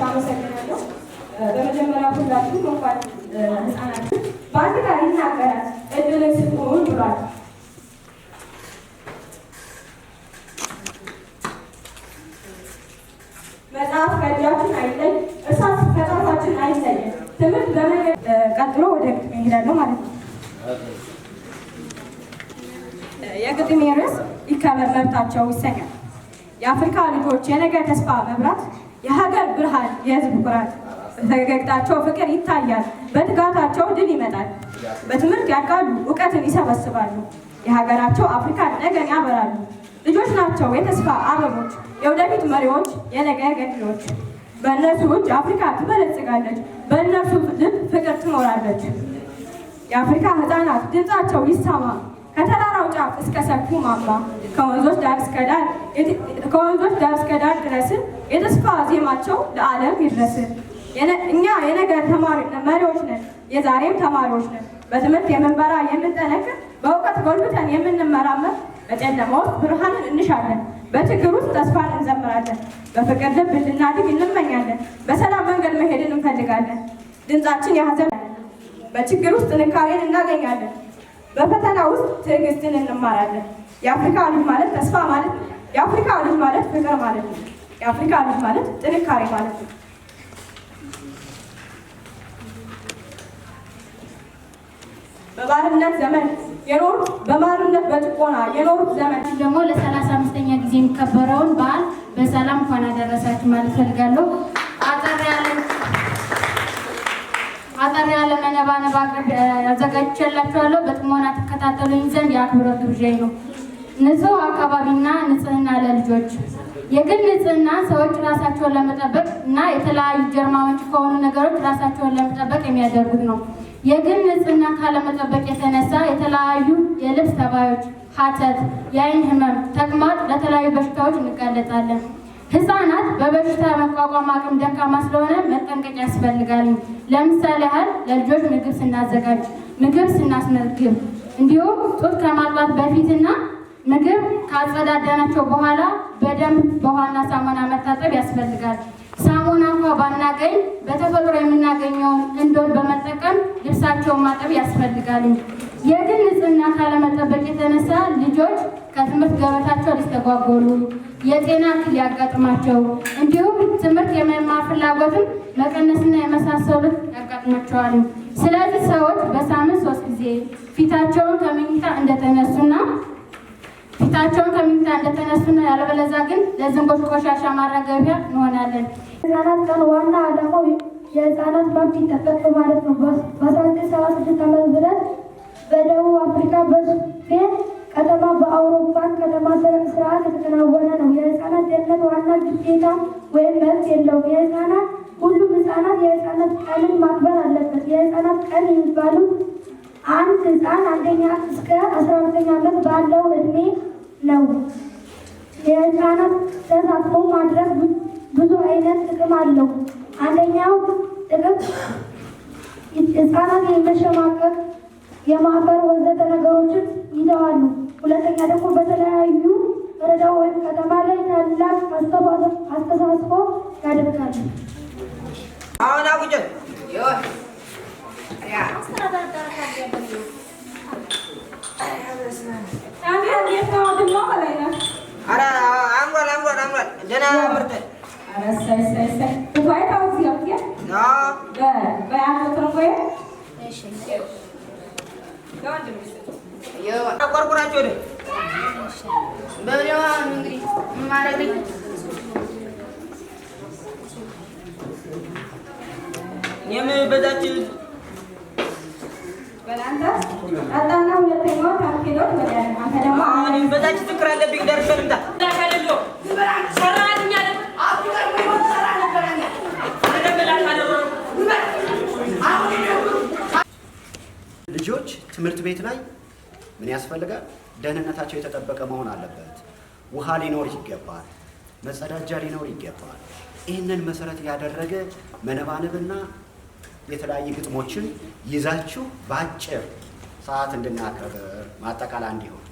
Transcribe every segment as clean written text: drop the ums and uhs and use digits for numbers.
አመሰግናለሁ። በመጀመሪያ ሁላችሁም እንኳን ህፃናት በአንድ ቃል ይናገራል እድልን ስጡን ብሏል። መጽሐፍ ከእጃችን አይለይ፣ እርሳስ ከጣታችን አይለየን። ትምህርት በመንገድ ቀጥሎ ወደ ግጥሜ እሄዳለሁ ማለት ነው። የግጥሜ ርዕስ ይከበር መብታቸው ይሰኛል። የአፍሪካ ልጆች የነገ ተስፋ መብራት፣ የሀገር ብርሃን፣ የህዝብ ኩራት። በፈገግታቸው ፍቅር ይታያል፣ በትጋታቸው ድል ይመጣል። በትምህርት ያድጋሉ፣ እውቀትን ይሰበስባሉ። የሀገራቸው አፍሪካን ነገን ያበራሉ። ልጆች ናቸው የተስፋ አበቦች፣ የወደፊት መሪዎች፣ የነገ ገድሎች። በእነርሱ እጅ አፍሪካ ትበለጽጋለች፣ በእነርሱ ልብ ፍቅር ትኖራለች። የአፍሪካ ህፃናት ድምፃቸው ይሰማ፣ ከተራራው ጫፍ እስከ ሰፊው ማማ። ከወንዞች ዳር እስከ ዳር ድረስ የተስፋ ዜማቸው ለዓለም ይድረስ። እኛ የነገ መሪዎች ነን፣ የዛሬም ተማሪዎች ነን። በትምህርት የምንበራ የምንጠነክር፣ በእውቀት ጎልብተን የምንመራመር። በጨለማ ውስጥ ብርሃንን እንሻለን፣ በችግር ውስጥ ተስፋን እንዘምራለን። በፍቅር ልብ እንድናድግ እንመኛለን፣ በሰላም መንገድ መሄድን እንፈልጋለን። ድምፃችን የሀዘን፣ በችግር ውስጥ ጥንካሬን እናገኛለን። በፈተና ውስጥ ትዕግስትን እንማራለን። የአፍሪካ ልጅ ማለት ተስፋ ማለት ነው። የአፍሪካ ልጅ ማለት ፍቅር ማለት ነው። የአፍሪካ ልጅ ማለት ጥንካሬ ማለት ነው። በባርነት ዘመን የኖሩ በባርነት በጭቆና የኖሩት ዘመን ደግሞ ለ35ኛ ጊዜ የሚከበረውን በዓል በሰላም እንኳን አደረሳችሁ ማለት ፈልጋለሁ። አጠር ያለ መነባነብ አዘጋጅቼላችኋለሁ። በጥሞና ተከታተሉኝ ዘንድ የአክብሮት ግብዣዬ ነው። ንጹህ አካባቢና ንጽህና ለልጆች። የግል ንጽህና ሰዎች ራሳቸውን ለመጠበቅ እና የተለያዩ ጀርማዎች ከሆኑ ነገሮች ራሳቸውን ለመጠበቅ የሚያደርጉት ነው። የግል ንጽህና ካለመጠበቅ የተነሳ የተለያዩ የልብስ ተባዮች፣ ሀተት፣ የአይን ህመም፣ ተቅማጥ፣ ለተለያዩ በሽታዎች እንጋለጣለን። ህፃናት በበሽታ መቋቋም አቅም ደካማ ስለሆነ መጠንቀቅ ያስፈልጋል። ለምሳሌ ያህል ለልጆች ምግብ ስናዘጋጅ፣ ምግብ ስናስመግብ፣ እንዲሁም ጡት ከማጥባት በፊትና ምግብ ካጸዳዳናቸው በኋላ በደንብ በውሃና ሳሙና መታጠብ ያስፈልጋል። ሳሙና እንኳ ባናገኝ በተፈጥሮ የምናገኘውን እንዶድ በመጠቀም ልብሳቸውን ማጠብ ያስፈልጋል። የግል ንጽህና ካለመጠበቅ የተነሳ ልጆች ከትምህርት ገበታቸው ሊስተጓጎሉ፣ የጤና እክል ያጋጥማቸው፣ እንዲሁም ትምህርት የመማር ፍላጎትን መቀነስና የመሳሰሉት ያጋጥማቸዋል። ስለዚህ ሰዎች በሳምንት 3 ጊዜ ፊታቸውን ከምኝታ እንደተነሱና ያለበለዚያ ግን ለዝንቦች ቆሻሻ ማራገቢያ እንሆናለን። ህፃናት ቀን ዋና ዓላማው የህፃናት መብት ይጠበቅ ማለት ነው። በ1976 ዓመት ብለን በደቡብ አፍሪካ በስፔን ከተማ በአውሮፓን ከተማ ስርዓት የተከናወነ ነው። የህፃናት ደህንነት ዋና ግዴታ ወይም መብት የለውም። ሁሉም ህፃናት የህፃናት ቀንን ማክበር አለበት። የህፃናት ቀን የሚባሉት አንድ ህፃን 1ኛ እስከ 12ኛ ዓመት ባለው እድሜ ነው። የህፃናት ተሳትፎ ማድረግ ብዙ አይነት ጥቅም አለው። አንደኛው ጥቅም ህፃናት የመሸማቀቅ፣ የማፈር ወዘተ ነገሮችን ይተዋሉ። ሁለተኛ ደግሞ በተለያዩ ወረዳ ወይም ከተማ ላይ ታላቅ አስተሳትፎ ያደርጋሉ። አሁን አውጀ ቆርቆራቸው ደ በብሬዋ እንግዲህ ማረግ የምበዛችን በላንተ አጣና ሁለተኛው ታንኪሎት ወዲያ አንተ ደግሞ አሁን በዛች ትክክር አለብኝ ደርሼ ልምጣ ታካለሎ ሰራኛ አፍሪካ ወይ ሰራ ነበርኛ ልጆች ትምህርት ቤት ላይ ምን ያስፈልጋል? ደህንነታቸው የተጠበቀ መሆን አለበት። ውሃ ሊኖር ይገባል። መጸዳጃ ሊኖር ይገባል። ይህንን መሰረት ያደረገ መነባነብና የተለያዩ ግጥሞችን ይዛችሁ በአጭር ሰዓት እንድናከብር ማጠቃለያ እንዲሆን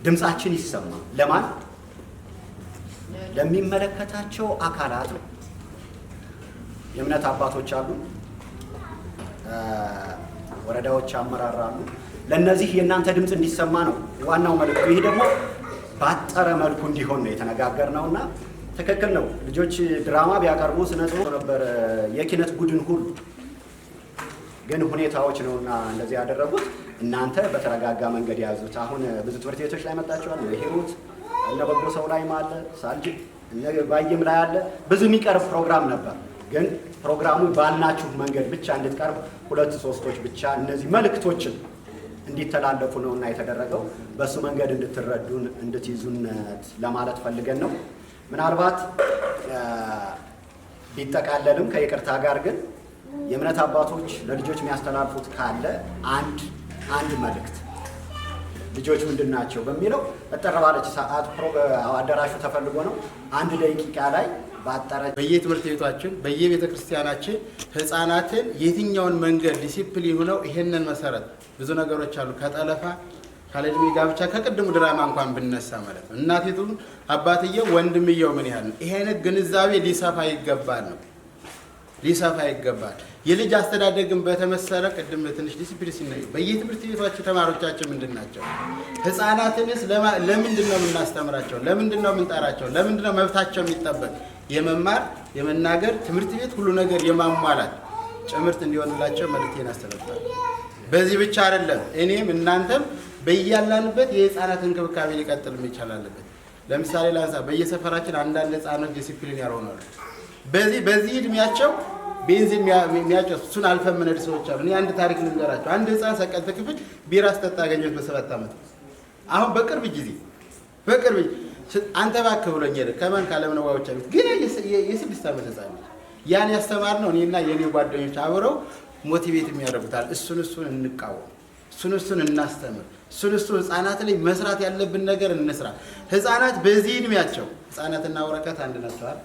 ድምፃችን ይሰማ። ለማን? ለሚመለከታቸው አካላት ነው። የእምነት አባቶች አሉ፣ ወረዳዎች አመራር አሉ። ለእነዚህ የእናንተ ድምፅ እንዲሰማ ነው ዋናው መልዕክቱ። ይህ ደግሞ ባጠረ መልኩ እንዲሆን ነው የተነጋገርነውና ትክክል ነው። ልጆች ድራማ ቢያቀርቡ ስነ ጽሑፍ ነበር የኪነት ቡድን ሁሉ ግን ሁኔታዎች ነውና እንደዚህ ያደረጉት። እናንተ በተረጋጋ መንገድ ያዙት። አሁን ብዙ ትምህርት ቤቶች ላይ መጣችኋል። ሂሩት እነ በጎ ሰው ላይም አለ፣ ሳልጅ እነ ባይም ላይ አለ። ብዙ የሚቀርብ ፕሮግራም ነበር። ግን ፕሮግራሙ ባልናችሁ መንገድ ብቻ እንድትቀርብ 2-3 ብቻ እነዚህ መልእክቶችን እንዲተላለፉ ነውና የተደረገው። በሱ መንገድ እንድትረዱን እንድትይዙን ለማለት ፈልገን ነው። ምናልባት ቢጠቃለልም ከይቅርታ ጋር ግን የእምነት አባቶች ለልጆች የሚያስተላልፉት ካለ አንድ መልእክት ልጆች ምንድን ናቸው በሚለው እጠር ባለች ሰዓት አዳራሹ ተፈልጎ ነው 1 ደቂቃ ላይ ባጠረ በየትምህርት ቤታችን በየቤተ ክርስቲያናችን ህፃናትን የትኛውን መንገድ ዲሲፕሊን ሆነው ይሄንን መሰረት ብዙ ነገሮች አሉ። ከጠለፋ ካለድሜ ጋብቻ ከቅድሙ ድራማ እንኳን ብነሳ ማለት ነው እናቲቱ አባትየው ወንድምየው ምን ያህል ነው ይሄ አይነት ግንዛቤ ሊሰፋ ይገባል ነው ሊሰፋ ይገባል። የልጅ አስተዳደግን በተመሰረ ቅድም ትንሽ ዲሲፕሊን ሲነዩ በየትምህርት ቤቶች ተማሪዎቻችን ምንድን ናቸው? ህፃናትንስ ለምንድን ነው የምናስተምራቸው? ለምንድን ነው የምንጠራቸው? ለምንድን ነው መብታቸው የሚጠበቅ? የመማር የመናገር ትምህርት ቤት ሁሉ ነገር የማሟላት ጭምርት እንዲሆንላቸው መልእክቴን አስተላልፋለሁ። በዚህ ብቻ አይደለም እኔም እናንተም በያላንበት የህፃናት እንክብካቤ ሊቀጥል መቻል አለበት። ለምሳሌ ላንሳ፣ በየሰፈራችን አንዳንድ ህፃናት ዲሲፕሊን ያልሆናሉ። በዚህ እድሜያቸው ቤንዚን የሚያጨሱ እሱን አልፈን የምንሄድ ሰዎች አሉ። እኔ አንድ ታሪክ ልንገራቸው። አንድ ህፃን ሰቀልተ ክፍል ቢራ ስጠጣ አገኘሁት በ7 ዓመት። አሁን በቅርብ ጊዜ አንተ እባክህ ብሎኝ ሄደ። ከማን ካለምነዋዎች ቤት ግን የ6 ዓመት ህፃን ያን ያስተማርነው እኔና የኔ ጓደኞች አብረው ሞቲቬት የሚያደርጉታል። እሱን እንቃወም፣ እሱን እናስተምር፣ እሱን ህፃናት ላይ መስራት ያለብን ነገር እንስራ። ህፃናት በዚህ እድሜያቸው ህፃናትና ወረቀት አንድ ናቸዋል።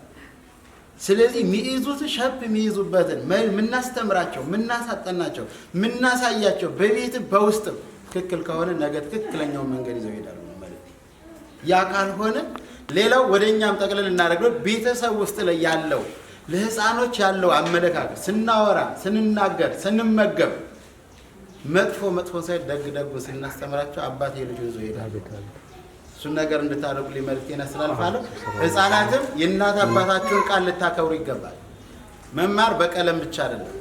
ስለዚህ የሚይዙት ሸፕ የሚይዙበትን ምናስተምራቸው፣ ምናሳጠናቸው፣ ምናሳያቸው በቤትም በውስጥም ትክክል ከሆነ ነገ ትክክለኛውን መንገድ ይዘው ይሄዳሉ ማለት ነው። ያ ካልሆነ ሌላው ወደኛም ጠቅለል እናደርገው ቤተሰብ ውስጥ ላይ ያለው ለህፃኖች ያለው አመለካከት ስናወራ፣ ስንናገር፣ ስንመገብ መጥፎ ሳይሆን ደግ ስናስተምራቸው አባት የልጁን ይዞ ይሄዳል። እሱን ነገር እንድታደርጉልኝ መልእክቴን አስተላልፋለሁ። ህፃናትም የእናት አባታቸውን ቃል ልታከብሩ ይገባል። መማር በቀለም ብቻ አይደለም፣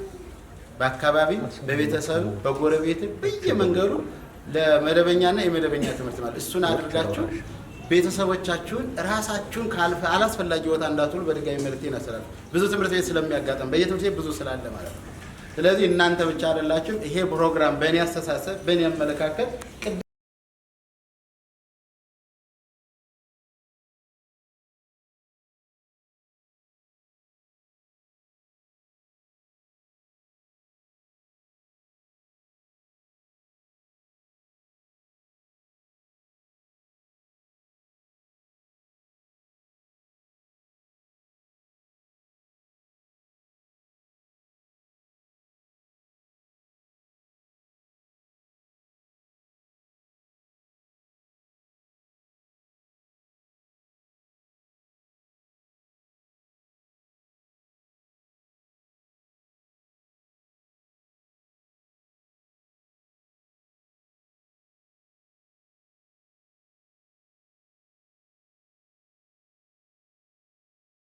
በአካባቢ፣ በቤተሰብ፣ በጎረቤት፣ በየመንገዱ ለመደበኛና የመደበኛ ትምህርት ማለት እሱን አድርጋችሁ ቤተሰቦቻችሁን ራሳችሁን አላስፈላጊ ቦታ እንዳትውሉ በድጋሚ መልእክቴን አስተላልፋለሁ። ብዙ ትምህርት ቤት ስለሚያጋጥም በየትምህርት ቤት ብዙ ስላለ ማለት ነው። ስለዚህ እናንተ ብቻ አይደላችሁም። ይሄ ፕሮግራም በእኔ አስተሳሰብ በእኔ አመለካከት ቅድም